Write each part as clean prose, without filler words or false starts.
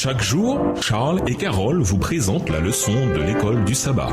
Chaque jour, Charles et Carole vous présentent la leçon de l'école du sabbat.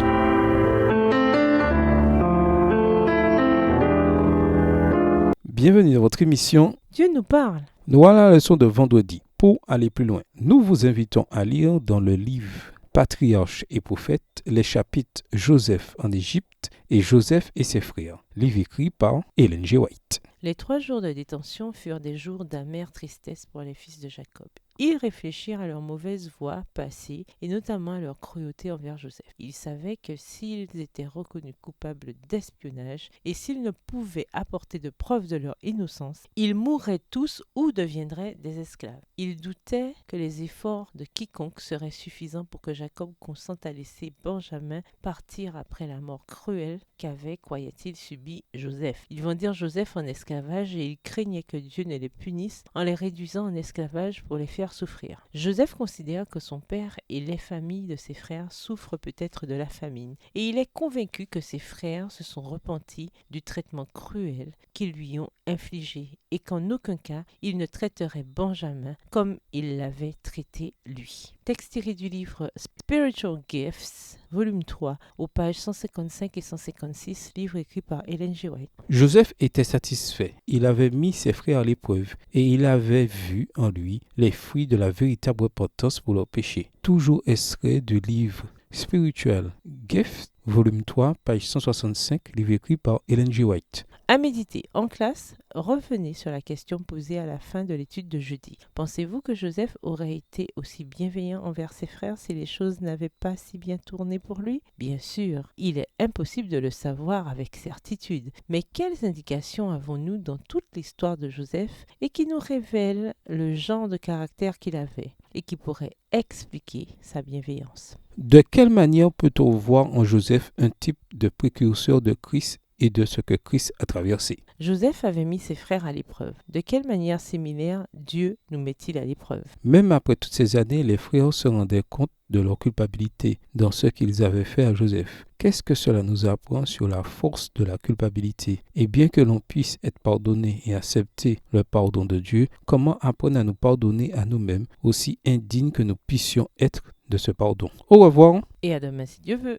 Bienvenue dans votre émission Dieu nous parle. Nous voilà la leçon de vendredi. Pour aller plus loin, nous vous invitons à lire dans le livre Patriarches et prophètes les chapitres Joseph en Égypte et Joseph et ses frères, livre écrit par Ellen G. White. Les 3 jours de détention furent des jours d'amère tristesse pour les fils de Jacob. Ils réfléchirent à leur mauvaise voie passée et notamment à leur cruauté envers Joseph. Ils savaient que s'ils étaient reconnus coupables d'espionnage et s'ils ne pouvaient apporter de preuves de leur innocence, ils mourraient tous ou deviendraient des esclaves. Ils doutaient que les efforts de quiconque seraient suffisants pour que Jacob consente à laisser Benjamin partir après la mort cruelle qu'avait, croyait-il, subi Joseph. Ils vendirent Joseph en esclavage et ils craignaient que Dieu ne les punisse en les réduisant en esclavage pour les faire souffrir. Joseph considère que son père et les familles de ses frères souffrent peut-être de la famine et il est convaincu que ses frères se sont repentis du traitement cruel qu'ils lui ont infligé et qu'en aucun cas il ne traiterait Benjamin comme il l'avait traité lui. Texte tiré du livre Spiritual Gifts, volume 3, aux pages 155 et 156, livre écrit par Ellen G. White. Joseph était satisfait. Il avait mis ses frères à l'épreuve et il avait vu en lui les fruits de la véritable repentance pour leurs péchés. Toujours extrait du livre Spiritual Gifts, volume 3, page 165, livre écrit par Ellen G. White. À méditer. En classe, revenez sur la question posée à la fin de l'étude de jeudi. Pensez-vous que Joseph aurait été aussi bienveillant envers ses frères si les choses n'avaient pas si bien tourné pour lui? Bien sûr, il est impossible de le savoir avec certitude. Mais quelles indications avons-nous dans toute l'histoire de Joseph et qui nous révèlent le genre de caractère qu'il avait et qui pourrait expliquer sa bienveillance? De quelle manière peut-on voir en Joseph un type de précurseur de Christ et de ce que Christ a traversé? Joseph avait mis ses frères à l'épreuve. De quelle manière similaire Dieu nous met-il à l'épreuve? Même après toutes ces années, les frères se rendaient compte de leur culpabilité dans ce qu'ils avaient fait à Joseph. Qu'est-ce que cela nous apprend sur la force de la culpabilité? Et bien que l'on puisse être pardonné et accepter le pardon de Dieu, comment apprendre à nous pardonner à nous-mêmes, aussi indignes que nous puissions être de ce pardon? Au revoir. Et à demain si Dieu veut.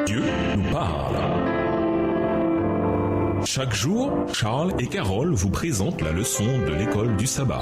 Dieu nous parle. Chaque jour, Charles et Carole vous présentent la leçon de l'école du sabbat.